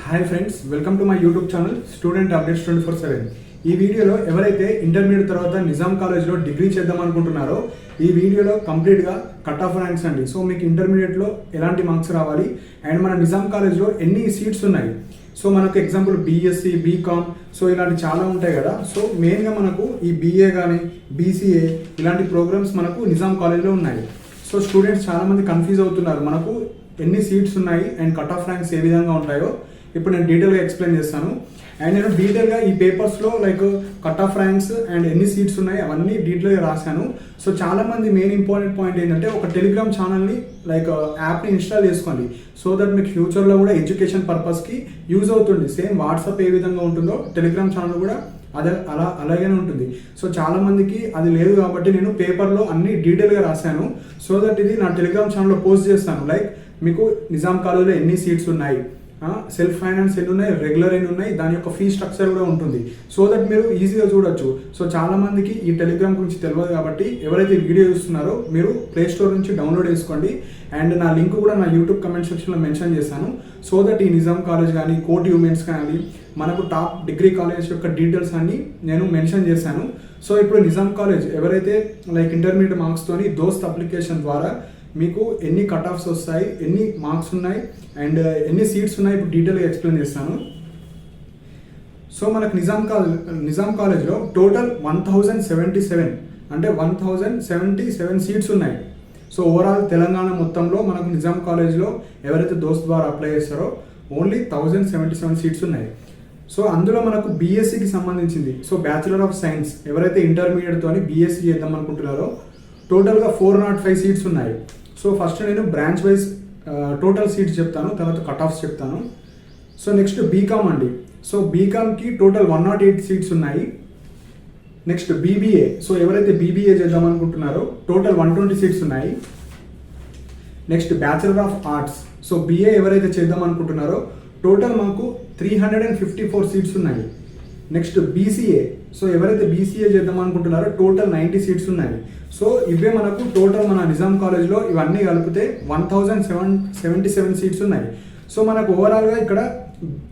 Hi friends, welcome to my YouTube channel student updates 24/7. ఈ వీడియోలో ఎవరైతే ఇంటర్మీడియట్ తర్వాత నిజాం కాలేజ్లో డిగ్రీ చేద్దాం అనుకుంటున్నారో ఈ వీడియోలో కంప్లీట్గా కట్ ఆఫ్ ర్యాంక్స్ అండి. సో మీకు ఇంటర్మీడియట్లో ఎలాంటి మార్క్స్ రావాలి అండ్ మన నిజాం కాలేజ్లో ఎన్ని సీట్స్ ఉన్నాయి. సో మనకు ఎగ్జాంపుల్ బీఎస్సీ, బీకామ్, సో ఇలాంటి చాలా ఉంటాయి కదా. సో మెయిన్గా మనకు ఈ బీఏ కానీ బీసీఏ ఇలాంటి ప్రోగ్రామ్స్ మనకు నిజాం కాలేజ్లో ఉన్నాయి. సో స్టూడెంట్స్ చాలామంది కన్ఫ్యూజ్ అవుతున్నారు, మనకు ఎన్ని సీట్స్ ఉన్నాయి అండ్ కట్ ఆఫ్ ర్యాంక్స్ ఏ విధంగా ఉంటాయో ఇప్పుడు నేను డీటెయిల్గా ఎక్స్ప్లెయిన్ చేస్తాను. అండ్ నేను డీటెయిల్గా ఈ పేపర్స్లో like cut off ranks and ఎన్ని సీట్స్ ఉన్నాయి అవన్నీ డీటెయిల్గా రాశాను. సో చాలామంది మెయిన్ ఇంపార్టెంట్ పాయింట్ ఏంటంటే ఒక టెలిగ్రామ్ ఛానల్ని లైక్ యాప్ని ఇన్స్టాల్ చేసుకోండి. సో దట్ మీకు ఫ్యూచర్లో కూడా ఎడ్యుకేషన్ పర్పస్కి యూజ్ అవుతుంది. సేమ్ వాట్సాప్ ఏ విధంగా ఉంటుందో టెలిగ్రామ్ ఛానల్ కూడా అలాగే ఉంటుంది. సో చాలా మందికి అది లేదు కాబట్టి నేను పేపర్లో అన్ని డీటెయిల్గా రాశాను. సో దట్ ఇది నా టెలిగ్రామ్ ఛానల్లో పోస్ట్ చేస్తాను. లైక్ మీకు నిజాం కాలేజ్లో ఎన్ని సీట్స్ ఉన్నాయి, సెల్ఫ్ ఫైనాన్స్ ఎన్ని ఉన్నాయి, రెగ్యులర్ ఎన్ని ఉన్నాయి, దాని యొక్క ఫీ స్ట్రక్చర్ కూడా ఉంటుంది. సో దట్ మీరు ఈజీగా చూడొచ్చు. సో చాలా మందికి ఈ టెలిగ్రామ్ గురించి తెలియదు కాబట్టి ఎవరైతే వీడియో చూస్తున్నారో మీరు ప్లే స్టోర్ నుంచి డౌన్లోడ్ చేసుకోండి. అండ్ నా లింక్ కూడా నా యూట్యూబ్ కమెంట్ సెక్షన్లో మెన్షన్ చేశాను. సో దట్ ఈ నిజాం కాలేజ్ కానీ కోటి ఉమెన్స్ కానీ మనకు టాప్ డిగ్రీ కాలేజ్ యొక్క డీటెయిల్స్ అన్ని నేను మెన్షన్ చేశాను. సో ఇప్పుడు నిజాం కాలేజ్ ఎవరైతే లైక్ ఇంటర్మీడియట్ మార్క్స్తోని దోస్త్ అప్లికేషన్ ద్వారా మీకు ఎన్ని కట్ ఆఫ్స్ వస్తాయి, ఎన్ని మార్క్స్ ఉన్నాయి అండ్ ఎన్ని సీట్స్ ఉన్నాయి ఇప్పుడు డీటెయిల్గా ఎక్స్ప్లెయిన్ చేస్తాను. సో మనకు నిజాం కాలేజ్లో టోటల్ 1077 అంటే 1077 సీట్స్ ఉన్నాయి. సో ఓవరాల్ తెలంగాణ మొత్తంలో మనకు నిజాం కాలేజ్లో ఎవరైతే దోస్త్ ద్వారా అప్లై చేస్తారో ఓన్లీ 1077 సీట్స్ ఉన్నాయి. సో అందులో మనకు బీఎస్సీకి సంబంధించింది. సో బ్యాచులర్ ఆఫ్ సైన్స్ ఎవరైతే ఇంటర్మీడియట్తో బీఎస్సీ చేద్దాం అనుకుంటున్నారో టోటల్గా 405 సీట్స్ ఉన్నాయి. సో ఫస్ట్ నేను బ్రాంచ్ వైజ్ టోటల్ సీట్స్ చెప్తాను, తర్వాత కట్ ఆఫ్స్ చెప్తాను. సో నెక్స్ట్ బీకామ్ అండి. సో బీకామ్కి టోటల్ 108 సీట్స్ ఉన్నాయి. నెక్స్ట్ బీబీఏ, సో ఎవరైతే బీబీఏ చేద్దాం అనుకుంటున్నారో టోటల్ 120 సీట్స్ ఉన్నాయి. Next bachelor of arts, so BA ఎవరైతే చేద్దాం అనుకుంటున్నారో టోటల్ మాకు 354 సీట్స్ ఉన్నాయి. నెక్స్ట్ బీసీఏ, సో ఎవరైతే బీసీఏ చేద్దాం అనుకుంటున్నారో టోటల్ 90 సీట్స్ ఉన్నాయి. సో ఇవే మనకు టోటల్ మన నిజాం కాలేజ్లో ఇవన్నీ కలిపితే 1077 సీట్స్ ఉన్నాయి. సో మనకు ఓవరాల్గా ఇక్కడ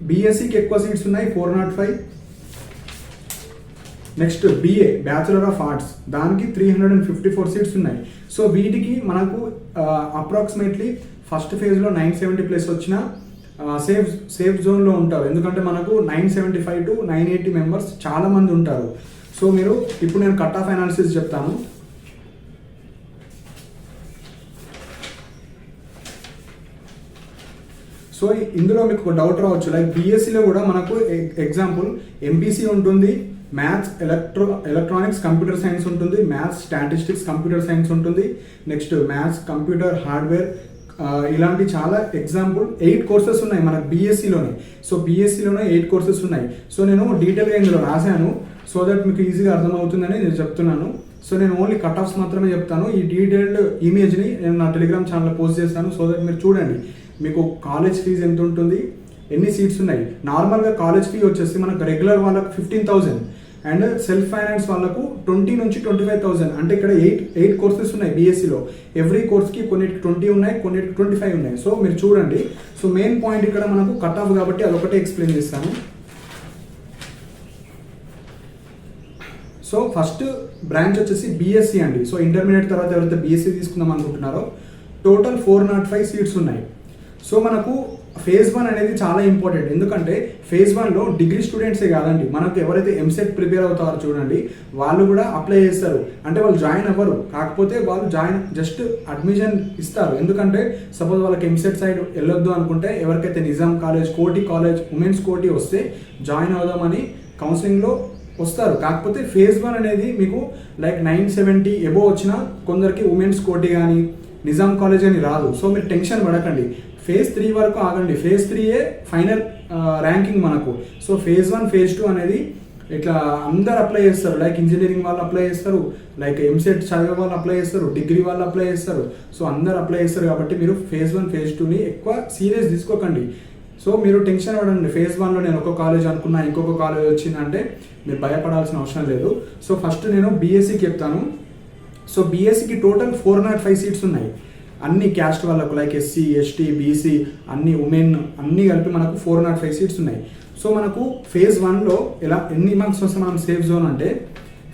బీఎస్సీకి ఎక్కువ సీట్స్ ఉన్నాయి, 405. Next BA bachelor of arts దానికి 354 సీట్స్ ఉన్నాయి. సో వీటికి మనకు అప్రాక్సిమేట్లీ ఫస్ట్ ఫేజ్లో 970+ వచ్చిన సేఫ్ జోన్లో ఉంటారు. ఎందుకంటే మనకు 975 to 980 మెంబర్స్ చాలా మంది ఉంటారు. సో మీరు ఇప్పుడు నేను కట్ ఆఫ్ అనాలిసిస్ చెప్తాను. సో ఇందులో మీకు ఒక డౌట్ రావచ్చు, లైక్ బీఎస్సీలో కూడా మనకు ఎగ్జాంపుల్ ఎంపీసీ ఉంటుంది, మ్యాథ్స్, ఎలక్ట్రానిక్స్, కంప్యూటర్ సైన్స్ ఉంటుంది, మ్యాథ్స్, స్టాటిస్టిక్స్, కంప్యూటర్ సైన్స్ ఉంటుంది, నెక్స్ట్ మ్యాథ్స్, కంప్యూటర్, హార్డ్వేర్, ఇలాంటి చాలా ఎగ్జాంపుల్ 8 కోర్సెస్ ఉన్నాయి మనకు బీఎస్సీలోనే. సో బీఎస్సీలోనే 8 కోర్సెస్ ఉన్నాయి. సో నేను డీటెయిల్గా ఇందులో రాశాను. సో దట్ మీకు ఈజీగా అర్థమవుతుందని నేను చెప్తున్నాను. సో నేను ఓన్లీ కట్ ఆఫ్స్ మాత్రమే చెప్తాను. ఈ డీటెయిల్డ్ ఇమేజ్ని నేను నా టెలిగ్రామ్ ఛానల్లో పోస్ట్ చేస్తాను. సో దట్ మీరు చూడండి మీకు కాలేజ్ ఫీజు ఎంత ఉంటుంది, ఎన్ని సీట్స్ ఉన్నాయి. నార్మల్గా కాలేజ్ ఫీ వచ్చేసి మనకు రెగ్యులర్ వాళ్ళకు 15,000 అండ్ సెల్ఫ్ ఫైనాన్స్ వాళ్ళకు 20 నుంచి 25,000. అంటే ఇక్కడ 8 కోర్సెస్ ఉన్నాయి బీఎస్సీలో. ఎవ్రీ కోర్స్కి కొన్నిటికి 20 ఉన్నాయి, కొన్నిటికి 25 ఉన్నాయి. సో మీరు చూడండి. సో మెయిన్ పాయింట్ ఇక్కడ మనకు కట్ ఆఫ్ కాబట్టి అదొకటే ఎక్స్ప్లెయిన్ చేస్తాను. సో ఫస్ట్ బ్రాంచ్ వచ్చేసి బీఎస్సీ అండి. సో ఇంటర్మీడియట్ తర్వాత ఎవరైతే బీఎస్సీ తీసుకుందాం అనుకుంటున్నారో టోటల్ 405 సీట్స్ ఉన్నాయి. సో మనకు ఫేజ్ 1 అనేది చాలా ఇంపార్టెంట్. ఎందుకంటే ఫేజ్ 1లో డిగ్రీ స్టూడెంట్సే కాదండి, మనకు ఎవరైతే ఎంసెట్ ప్రిపేర్ అవుతారో చూడండి వాళ్ళు కూడా అప్లై చేస్తారు. అంటే వాళ్ళు జాయిన్ అవ్వరు, కాకపోతే వాళ్ళు జస్ట్ అడ్మిషన్ ఇస్తారు. ఎందుకంటే సపోజ్ వాళ్ళకి ఎంసెట్ సైడ్ వెళ్ళొద్దు అనుకుంటే ఎవరికైతే నిజాం కాలేజ్, కోటి కాలేజ్, ఉమెన్స్ కోటి వస్తే జాయిన్ అవుదామని కౌన్సిలింగ్లో వస్తారు. కాకపోతే ఫేజ్ 1 అనేది మీకు లైక్ 970 ఎబో వచ్చినా కొందరికి ఉమెన్స్ కోటి కానీ నిజాం కాలేజ్ అని రాదు. సో మీరు టెన్షన్ పడకండి, ఫేజ్ 3 వరకు ఆగండి. ఫేజ్ 3 ఫైనల్ ర్యాంకింగ్ మనకు. సో ఫేజ్ 1, ఫేజ్ 2 అనేది ఇట్లా అందరు అప్లై చేస్తారు. లైక్ ఇంజనీరింగ్ వాళ్ళు అప్లై చేస్తారు, లైక్ ఎంసెట్ చదివే వాళ్ళు అప్లై చేస్తారు, డిగ్రీ వాళ్ళు అప్లై చేస్తారు. సో అందరు అప్లై చేస్తారు కాబట్టి మీరు ఫేజ్ 1, ఫేజ్ 2ని ఎక్కువ సీరియస్ తీసుకోకండి. సో మీరు టెన్షన్ పడండి. ఫేజ్ 1లో నేను ఒక కాలేజ్ అనుకున్నా ఇంకొక కాలేజ్ వచ్చిందంటే మీరు భయపడాల్సిన అవసరం లేదు. సో ఫస్ట్ నేను బీఎస్సీకి చెప్తాను. సో బీఎస్సీకి టోటల్ 405 సీట్స్ ఉన్నాయి. అన్ని క్యాస్ట్ వాళ్ళకు లైక్ ఎస్సీ ఎస్టీ బీసీ అన్ని ఉమెన్ అన్నీ కలిపి మనకు 405 సీట్స్ ఉన్నాయి. సో మనకు ఫేజ్ 1లో ఎన్ని మార్క్స్ వస్తే మనం సేఫ్ జోన్ అంటే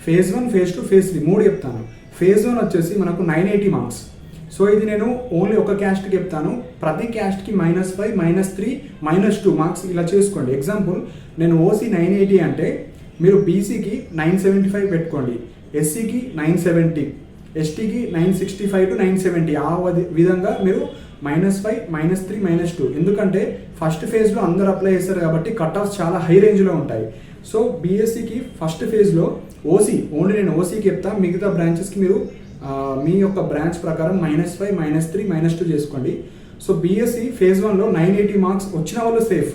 ఫేజ్ 1, ఫేజ్ 2, ఫేజ్ 3 3 చెప్తాను. ఫేజ్ 1 వచ్చేసి మనకు 980 మార్క్స్. సో ఇది నేను ఓన్లీ ఒక క్యాస్ట్కి చెప్తాను. ప్రతి క్యాస్ట్కి -5, -3, -2 మార్క్స్ ఇలా చేసుకోండి. ఎగ్జాంపుల్ నేను ఓసీ 980 అంటే మీరు బీసీకి 975 పెట్టుకోండి, ఎస్సీకి 970, ఎస్టీకి 965 to 970 ఆ విధంగా మీరు -5, -3, -2. ఎందుకంటే ఫస్ట్ ఫేజ్లో అందరూ అప్లై చేస్తారు కాబట్టి కట్ ఆఫ్స్ చాలా హై రేంజ్లో ఉంటాయి. సో బీఎస్సీకి ఫస్ట్ ఫేజ్లో ఓసీ ఓన్లీ నేను ఓసీకి చెప్తాను, మిగతా బ్రాంచెస్కి మీరు మీ యొక్క బ్రాంచ్ ప్రకారం -5, -3, -2 చేసుకోండి. సో బీఎస్సీ ఫేజ్ 1లో 980 మార్క్స్ వచ్చిన వాళ్ళు సేఫ్,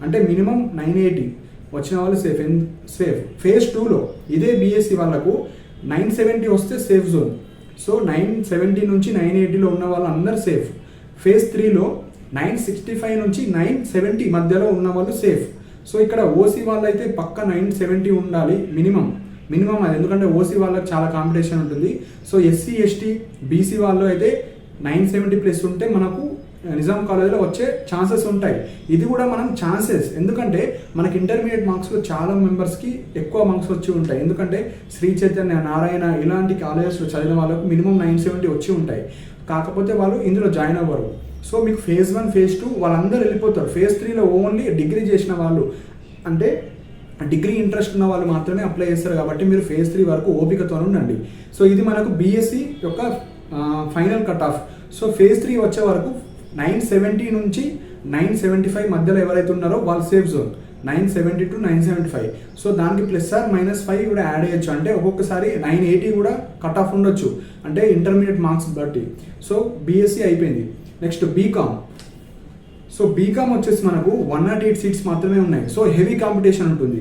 అంటే మినిమం 980 వచ్చిన వాళ్ళు సేఫ్. ఫేజ్ 2లో ఇదే బీఎస్సీ వాళ్ళకు 970 వస్తే సేఫ్ జోన్. సో 970 నుంచి 980లో ఉన్న వాళ్ళు అందరు సేఫ్. ఫేజ్ 3లో 965 నుంచి 970 మధ్యలో ఉన్న వాళ్ళు సేఫ్. సో ఇక్కడ ఓసీ వాళ్ళు అయితే పక్క 970 ఉండాలి మినిమం అది, ఎందుకంటే ఓసీ వాళ్ళకి చాలా కాంపిటీషన్ ఉంటుంది. సో ఎస్సీ ఎస్టీ బీసీ వాళ్ళు అయితే 970+ ఉంటే మనకు నిజాం కాలేజ్లో వచ్చే ఛాన్సెస్ ఉంటాయి. ఇది కూడా మనం ఛాన్సెస్, ఎందుకంటే మనకి ఇంటర్మీడియట్ మార్క్స్లో చాలా మెంబర్స్కి ఎక్కువ మార్క్స్ వచ్చి ఉంటాయి. ఎందుకంటే శ్రీ చైతన్య, నారాయణ ఇలాంటి కాలేజెస్లో చదివిన వాళ్ళకు మినిమం 970 వచ్చి ఉంటాయి. కాకపోతే వాళ్ళు ఇందులో జాయిన్ అవ్వరు. సో మీకు ఫేజ్ 1, ఫేజ్ 2 వాళ్ళందరూ వెళ్ళిపోతారు. ఫేజ్ 3లో ఓన్లీ డిగ్రీ చేసిన వాళ్ళు, అంటే డిగ్రీ ఇంట్రెస్ట్ ఉన్న వాళ్ళు మాత్రమే అప్లై చేస్తారు కాబట్టి మీరు ఫేజ్ 3 వరకు ఓపికతో ఉండండి. సో ఇది మనకు బీఎస్సీ యొక్క final cut off. So phase 3 వచ్చే వరకు 970 నుంచి 975 మధ్యలో ఎవరైతే ఉన్నారో వాళ్ళు సేఫ్ జోన్, 970 to 975. సో దానికి +or-5 కూడా యాడ్ చేయొచ్చు, అంటే ఒక్కొక్కసారి 980 కూడా కట్ ఆఫ్ ఉండొచ్చు, అంటే ఇంటర్మీడియట్ మార్క్స్ బట్టి. సో బీఎస్సీ అయిపోయింది. Next BCom. సో బీకామ్ వచ్చేసి మనకు 108 సీట్స్ మాత్రమే ఉన్నాయి. సో హెవీ కాంపిటీషన్ ఉంటుంది.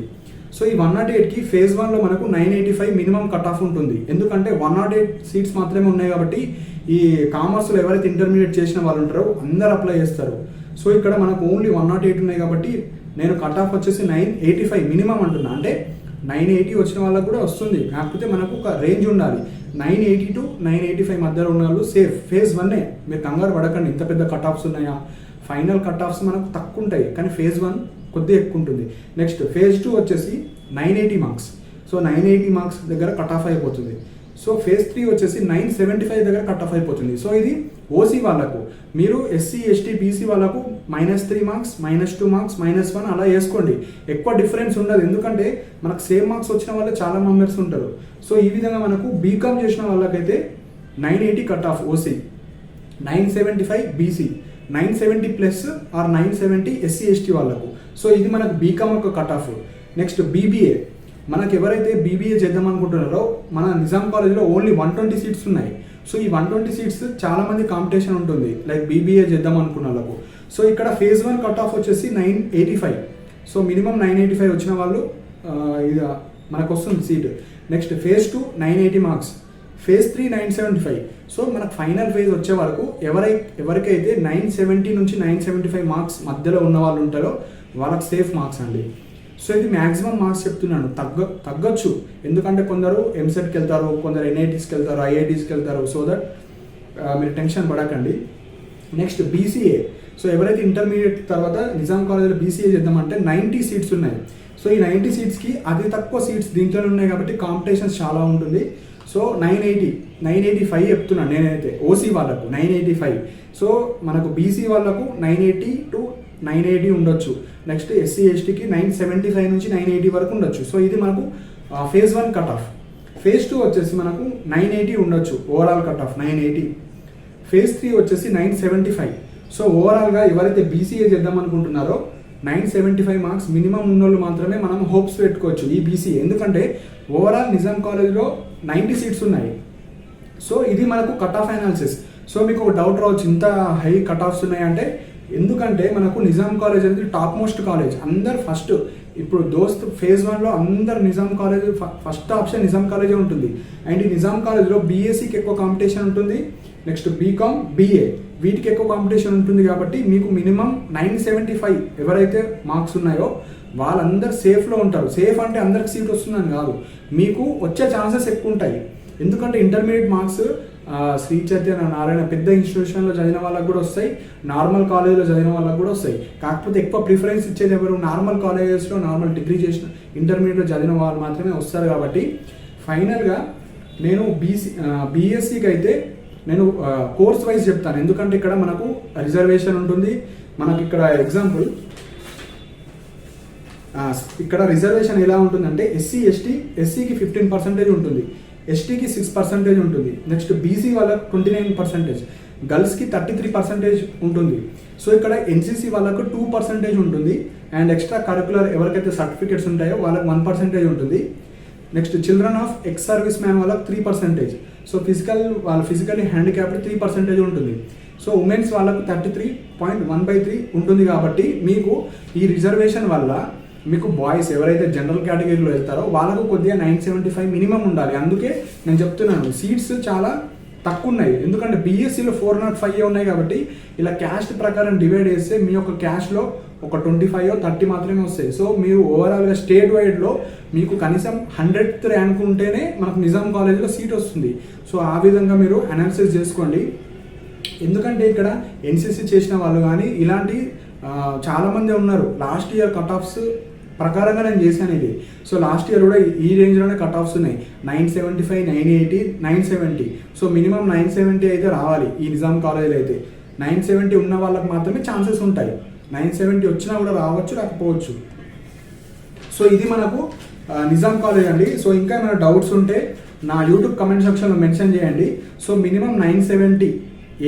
సో ఈ 108కి ఫేజ్ 1లో మనకు 985 మినిమం కట్ ఆఫ్ ఉంటుంది, ఎందుకంటే 108 సీట్స్ మాత్రమే ఉన్నాయి కాబట్టి ఈ కామర్స్లో ఎవరైతే ఇంటర్మీడియట్ చేసిన వాళ్ళు ఉంటారో అందరు అప్లై చేస్తారు. సో ఇక్కడ మనకు ఓన్లీ 108 ఉన్నాయి కాబట్టి నేను కట్ ఆఫ్ వచ్చేసి 985 మినిమం అంటున్నా, అంటే 980 వచ్చిన వాళ్ళకు కూడా వస్తుంది, కాకపోతే మనకు ఒక రేంజ్ ఉండాలి. 980 to 985 మధ్యలో ఉన్న వాళ్ళు సేఫ్. ఫేజ్ 1 మీరు కంగారు పడకండి, ఇంత పెద్ద కట్ ఆఫ్స్ ఉన్నాయా, ఫైనల్ కట్ ఆఫ్స్ మనకు తక్కువ ఉంటాయి కానీ ఫేజ్ 1 కొద్దిగా ఎక్కువ ఉంటుంది. నెక్స్ట్ ఫేజ్ 2 వచ్చేసి 980 మార్క్స్. సో 980 మార్క్స్ దగ్గర కట్ ఆఫ్ అయిపోతుంది. సో ఫేజ్ 3 వచ్చేసి 975 దగ్గర కట్ ఆఫ్ అయిపోతుంది. సో ఇది ఓసీ వాళ్ళకు. మీరు ఎస్సీ ఎస్టీ బీసీ వాళ్ళకు -3 మార్క్స్, -2 మార్క్స్, -1 అలా వేసుకోండి, ఎక్కువ డిఫరెన్స్ ఉండదు, ఎందుకంటే మనకు సేమ్ మార్క్స్ వచ్చిన వాళ్ళే చాలా మెంబర్స్ ఉంటారు. సో ఈ విధంగా మనకు బీకామ్ చేసిన వాళ్ళకైతే 980 cut off OC, 975 BC, 970+ or 970 SC ST వాళ్ళకు. సో ఇది మనకు బీకామ్ యొక్క కట్ ఆఫ్. Next BBA. మనకు ఎవరైతే బీబీఏ చేద్దాం అనుకుంటున్నారో మన నిజాం కాలేజ్లో ఓన్లీ 120 సీట్స్ ఉన్నాయి. సో ఈ 120 సీట్స్ చాలామంది కాంపిటీషన్ ఉంటుంది లైక్ బీబీఏ చేద్దాం అనుకున్న వాళ్ళకు. సో ఇక్కడ ఫేజ్ 1 కట్ ఆఫ్ వచ్చేసి 985. సో మినిమం 985 వచ్చిన వాళ్ళు ఇది మనకు వస్తుంది seat. Next phase 2 980 marks, phase 3 975. So మనకు ఫైనల్ ఫేజ్ వచ్చే వరకు ఎవరికైతే 970 నుంచి 975 మార్క్స్ మధ్యలో ఉన్న వాళ్ళు ఉంటారో వాళ్ళకి సేఫ్ మార్క్స్ అండి. సో ఇది మ్యాక్సిమం మార్క్స్ చెప్తున్నాను, తగ్గొచ్చు, ఎందుకంటే కొందరు ఎంసెట్కి వెళ్తారు, కొందరు ఎన్ఐటీస్కి వెళ్తారు, ఐఐటీస్కి వెళ్తారు. సో దట్ మీరు టెన్షన్ పడకండి. Next BCA. సో ఎవరైతే ఇంటర్మీడియట్ తర్వాత నిజాం కాలేజ్లో బీసీఏ చేద్దామంటే 90 సీట్స్ ఉన్నాయి. సో ఈ 90 సీట్స్కి అతి తక్కువ సీట్స్ దీంట్లోనే ఉన్నాయి కాబట్టి కాంపిటీషన్స్ చాలా ఉంటుంది. సో 985 చెప్తున్నాను నేనైతే ఓసీ వాళ్ళకు 985. సో మనకు బీసీ వాళ్ళకు 980 to 980 ఉండొచ్చు. నెక్స్ట్ ఎస్సీ ఎస్టీకి 975 నుంచి 980 వరకు ఉండొచ్చు. సో ఇది మనకు ఫేజ్ 1 కట్ ఆఫ్. ఫేజ్ 2 వచ్చేసి మనకు 980 ఉండొచ్చు ఓవరాల్ కట్ ఆఫ్ 980. ఫేజ్ 3 వచ్చేసి 975. సో ఓవరాల్గా ఎవరైతే బీసీఏ చేద్దాం అనుకుంటున్నారో 975 మార్క్స్ మినిమం ఉన్నోళ్ళు మాత్రమే మనం హోప్స్ పెట్టుకోవచ్చు ఈ బీసీఏ, ఎందుకంటే ఓవరాల్ నిజాం కాలేజ్లో 90 సీట్స్ ఉన్నాయి. సో ఇది మనకు కట్ ఆఫ్ అనాలిసిస్. సో మీకు ఒక డౌట్ రావచ్చు, ఇంత హై కట్ ఆఫ్స్ ఉన్నాయంటే, ఎందుకంటే మనకు నిజాం కాలేజ్ అనేది టాప్ మోస్ట్ కాలేజ్. అందరు ఫస్ట్ ఇప్పుడు దోస్త్ ఫేజ్ 1లో అందరు Nizam college first option Nizam కాలేజే ఉంటుంది. అండ్ ఈ నిజాం కాలేజ్లో బీఎస్సీకి ఎక్కువ కాంపిటీషన్ ఉంటుంది. నెక్స్ట్ బీకామ్, బీఏ వీటికి ఎక్కువ కాంపిటీషన్ ఉంటుంది కాబట్టి మీకు మినిమం 975 ఎవరైతే మార్క్స్ ఉన్నాయో వాళ్ళందరూ సేఫ్లో ఉంటారు. సేఫ్ అంటే అందరికి సీట్ వస్తుందని కాదు, మీకు వచ్చే ఛాన్సెస్ ఎక్కువ ఉంటాయి. ఎందుకంటే ఇంటర్మీడియట్ మార్క్స్ శ్రీ చైతన్య నారాయణ పెద్ద ఇన్స్టిట్యూషన్లో చదివిన వాళ్ళకి కూడా వస్తాయి, నార్మల్ కాలేజ్లో చదివిన వాళ్ళకి కూడా వస్తాయి. కాకపోతే ఎక్కువ ప్రిఫరెన్స్ ఇచ్చేది ఎవరు? నార్మల్ కాలేజెస్లో నార్మల్ డిగ్రీ చేసిన ఇంటర్మీడియట్లో చదివిన వాళ్ళు మాత్రమే వస్తారు. కాబట్టి ఫైనల్గా నేను బీఎస్సీకి అయితే నేను కోర్స్ వైజ్ చెప్తాను, ఎందుకంటే ఇక్కడ మనకు రిజర్వేషన్ ఉంటుంది. మనకి ఇక్కడ ఎగ్జాంపుల్ ఇక్కడ రిజర్వేషన్ ఎలా ఉంటుందంటే ఎస్సీకి 15% ఉంటుంది, ఎస్టీకి 6% ఉంటుంది, నెక్స్ట్ బీసీ వాళ్ళకి 29%, గర్ల్స్కి 33% ఉంటుంది. సో ఇక్కడ ఎన్సీసీ వాళ్ళకు 2% ఉంటుంది, అండ్ ఎక్స్ట్రా కరికులర్ ఎవరికైతే సర్టిఫికేట్స్ ఉంటాయో వాళ్ళకి 1% ఉంటుంది. Next children of ex service man వాళ్ళకి 3%. సో ఫిజికల్లీ హ్యాండిక్యాప్డ్ 3% ఉంటుంది. సో ఉమెన్స్ వాళ్ళకు 33.1/3 ఉంటుంది. కాబట్టి మీకు ఈ రిజర్వేషన్ వల్ల మీకు బాయ్స్ ఎవరైతే జనరల్ కేటగిరీలో వెళ్తారో వాళ్ళకు కొద్దిగా 975 మినిమం ఉండాలి. అందుకే నేను చెప్తున్నాను సీట్స్ చాలా తక్కువ ఉన్నాయి, ఎందుకంటే బీఎస్సీలో 405 ఉన్నాయి. కాబట్టి ఇలా క్యాస్ట్ ప్రకారం డివైడ్ చేస్తే మీ యొక్క క్యాస్ట్లో ఒక 25-30 మాత్రమే వస్తాయి. సో మీరు ఓవరాల్గా స్టేట్ వైడ్లో మీకు కనీసం 100th ర్యాంక్ ఉంటేనే మనకు నిజాం కాలేజీలో సీట్ వస్తుంది. సో ఆ విధంగా మీరు అనాలిసిస్ చేసుకోండి. ఎందుకంటే ఇక్కడ ఎన్సీసీ చేసిన వాళ్ళు కానీ ఇలాంటి చాలామంది ఉన్నారు. లాస్ట్ ఇయర్ కట్ ఆఫ్స్ ప్రకారంగా నేను చేశాను ఇది. సో లాస్ట్ ఇయర్ కూడా ఈ రేంజ్లోనే కట్ ఆఫ్స్ ఉన్నాయి, 975, 980, 970. సో మినిమం 970 అయితే రావాలి ఈ నిజాం కాలేజీలో. అయితే 970 ఉన్న వాళ్ళకి మాత్రమే ఛాన్సెస్ ఉంటాయి. 970 వచ్చినా కూడా రావచ్చు, రాకపోవచ్చు. సో ఇది మనకు నిజాం కాలేజ్ అండి. సో ఇంకా ఏమైనా డౌట్స్ ఉంటే నా యూట్యూబ్ కమెంట్ సెక్షన్లో మెన్షన్ చేయండి. సో మినిమం 970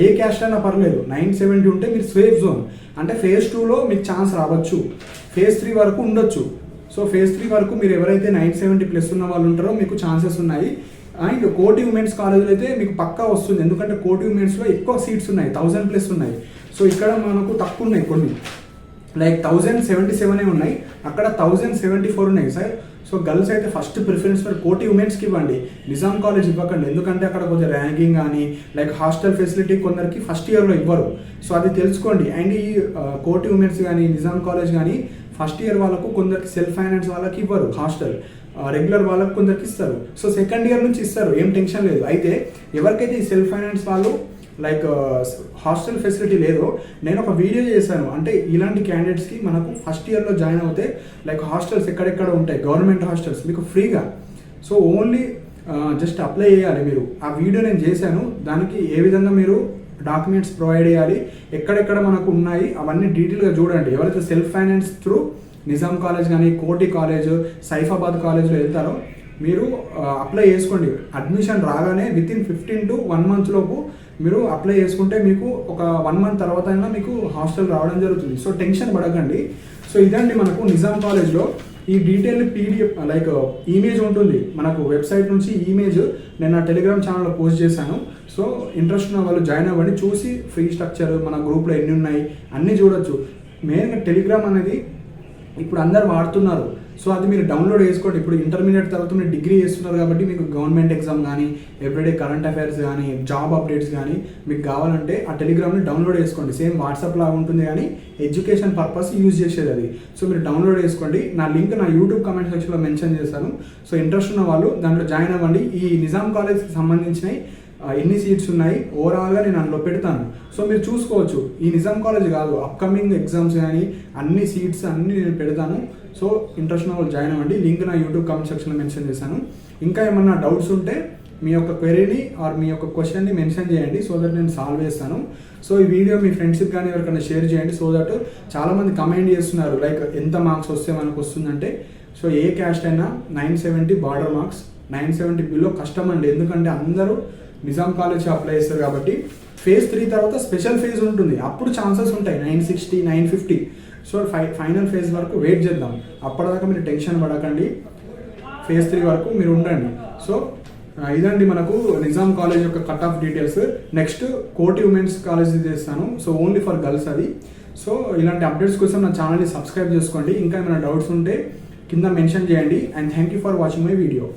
ఏ క్యాస్ట్ అయినా పర్లేదు, 970 ఉంటే మీరు సేఫ్ జోన్. అంటే ఫేజ్ 2లో మీకు ఛాన్స్ రావచ్చు, ఫేజ్ 3 వరకు ఉండొచ్చు. సో ఫేజ్ 3 వరకు మీరు ఎవరైతే 970+ ఉన్న వాళ్ళు ఉంటారో మీకు ఛాన్సెస్ ఉన్నాయి. అండ్ కోటి ఉమెన్స్ కాలేజ్లో అయితే మీకు పక్కా వస్తుంది, ఎందుకంటే కోటి ఉమెన్స్లో ఎక్కువ సీట్స్ ఉన్నాయి, 1000+ ఉన్నాయి. సో ఇక్కడ మనకు తక్కువ ఉన్నాయి కొన్ని, లైక్ 1077 ఉన్నాయి, అక్కడ 1074 ఉన్నాయి సార్. సో గర్ల్స్ అయితే ఫస్ట్ ప్రిఫరెన్స్ ఫర్ కోటి ఉమెన్స్కి ఇవ్వండి, నిజాం కాలేజ్ ఇవ్వకండి. ఎందుకంటే అక్కడ కొంచెం ర్యాంకింగ్ కానీ లైక్ హాస్టల్ ఫెసిలిటీ కొందరికి ఫస్ట్ ఇయర్లో ఇవ్వరు. సో అది తెలుసుకోండి. అండ్ ఈ కోటి ఉమెన్స్ కానీ నిజాం కాలేజ్ కానీ ఫస్ట్ ఇయర్ వాళ్ళకు కొందరికి సెల్ఫ్ ఫైనాన్స్ వాళ్ళకి ఇవ్వరు హాస్టల్, రెగ్యులర్ వాళ్ళకి కొందరికి ఇస్తారు. సో సెకండ్ ఇయర్ నుంచి ఇస్తారు, ఏం టెన్షన్ లేదు. అయితే ఎవరికైతే ఈ సెల్ఫ్ ఫైనాన్స్ వాళ్ళు లైక్ హాస్టల్ ఫెసిలిటీ లేదో, నేను ఒక వీడియో చేశాను. అంటే ఇలాంటి క్యాండిడేట్స్కి మనకు ఫస్ట్ ఇయర్లో జాయిన్ అవుతే లైక్ హాస్టల్స్ ఎక్కడెక్కడ ఉంటాయి, గవర్నమెంట్ హాస్టల్స్ మీకు ఫ్రీగా. సో ఓన్లీ జస్ట్ అప్లై చేయాలి మీరు. ఆ వీడియో నేను చేశాను, దానికి ఏ విధంగా మీరు డాక్యుమెంట్స్ ప్రొవైడ్ చేయాలి, ఎక్కడెక్కడ మనకు ఉన్నాయి అవన్నీ డీటెయిల్గా చూడండి. ఎవరైతే self finance through Nizam college కానీ కోటి కాలేజ్, సైఫాబాద్ కాలేజ్లో వెళ్తారో మీరు అప్లై చేసుకోండి. అడ్మిషన్ రాగానే వితిన్ 15 to 1 month లోపు మీరు అప్లై చేసుకుంటే మీకు ఒక 1 month తర్వాత అయినా మీకు హాస్టల్ రావడం జరుగుతుంది. సో టెన్షన్ పడకండి. సో ఇదండి మనకు నిజాం కాలేజ్లో ఈ డీటెయిల్ పీడిఎఫ్ లైక్ ఇమేజ్ ఉంటుంది మనకు వెబ్సైట్ నుంచి. ఇమేజ్ నేను నా టెలిగ్రామ్ ఛానల్లో పోస్ట్ చేశాను. సో ఇంట్రెస్ట్ ఉన్న వాళ్ళు జాయిన్ అవ్వండి, చూసి ఫ్రీ స్ట్రక్చర్ మన గ్రూప్లో ఎన్ని ఉన్నాయి అన్నీ చూడొచ్చు. మెయిన్గా టెలిగ్రామ్ అనేది ఇప్పుడు అందరు వాడుతున్నారు. సో అది మీరు డౌన్లోడ్ చేసుకోండి. ఇప్పుడు ఇంటర్మీడియట్ తర్వాత మీరు డిగ్రీ చేస్తున్నారు కాబట్టి మీకు గవర్నమెంట్ ఎగ్జామ్ కానీ ఎవ్రీడే కరెంట్ అఫైర్స్ కానీ జాబ్ అప్డేట్స్ కానీ మీకు కావాలంటే ఆ టెలిగ్రామ్ని డౌన్లోడ్ చేసుకోండి. సేమ్ వాట్సాప్ లాగా ఉంటుంది కానీ ఎడ్యుకేషన్ పర్పస్ యూజ్ చేసేది అది. సో మీరు డౌన్లోడ్ చేసుకోండి. నా లింక్ నా యూట్యూబ్ కమెంట్ సెక్షన్లో మెన్షన్ చేశాను. సో ఇంట్రెస్ట్ ఉన్న వాళ్ళు దాంట్లో జాయిన్ అవ్వండి. ఈ నిజాం కాలేజ్కి సంబంధించినవి ఎన్ని సీట్స్ ఉన్నాయి ఓవరాల్గా నేను అందులో పెడతాను. సో మీరు చూసుకోవచ్చు. ఈ నిజాం కాలేజ్ కాదు, అప్కమింగ్ ఎగ్జామ్స్ కానీ అన్ని సీట్స్ అన్నీ నేను పెడతాను. సో ఇంట్రెస్ట్ ఉన్న వాళ్ళు జాయిన్ అవ్వండి. లింక్ నా యూట్యూబ్ కామెంట్ సెక్షన్లో మెన్షన్ చేశాను. ఇంకా ఏమన్నా డౌట్స్ ఉంటే మీ యొక్క క్వెరీని ఆర్ మీ యొక్క క్వశ్చన్ని మెన్షన్ చేయండి, సో దట్ నేను సాల్వ్ చేస్తాను. సో ఈ వీడియో మీ ఫ్రెండ్స్కి కానీ ఎవరికైనా షేర్ చేయండి, సో దట్ చాలామంది కమెంట్ చేస్తున్నారు లైక్ ఎంత మార్క్స్ వస్తే మనకు వస్తుందంటే. సో ఏ క్యాస్ట్ అయినా 970 బార్డర్ మార్క్స్, 970 బిలో కష్టం అండి. ఎందుకంటే అందరూ నిజాం కాలేజ్ అప్లై చేస్తారు కాబట్టి. ఫేజ్ 3 తర్వాత స్పెషల్ ఫేజ్ ఉంటుంది, అప్పుడు ఛాన్సెస్ ఉంటాయి 960, 950. సో ఫైనల్ ఫేజ్ వరకు వెయిట్ చేద్దాం. అప్పటిదాకా మీరు టెన్షన్ పడకండి, ఫేజ్ 3 వరకు మీరు ఉండండి. సో ఇదండి మనకు నిజాం కాలేజ్ యొక్క కట్ ఆఫ్ డీటెయిల్స్. నెక్స్ట్ కోటి ఉమెన్స్ కాలేజ్ చేస్తాను, సో ఓన్లీ ఫర్ గర్ల్స్ అది. సో ఇలాంటి అప్డేట్స్ కోసం నా ఛానల్ని సబ్స్క్రైబ్ చేసుకోండి. ఇంకా ఏమైనా డౌట్స్ ఉంటే కింద మెన్షన్ చేయండి. And thank you for watching my video.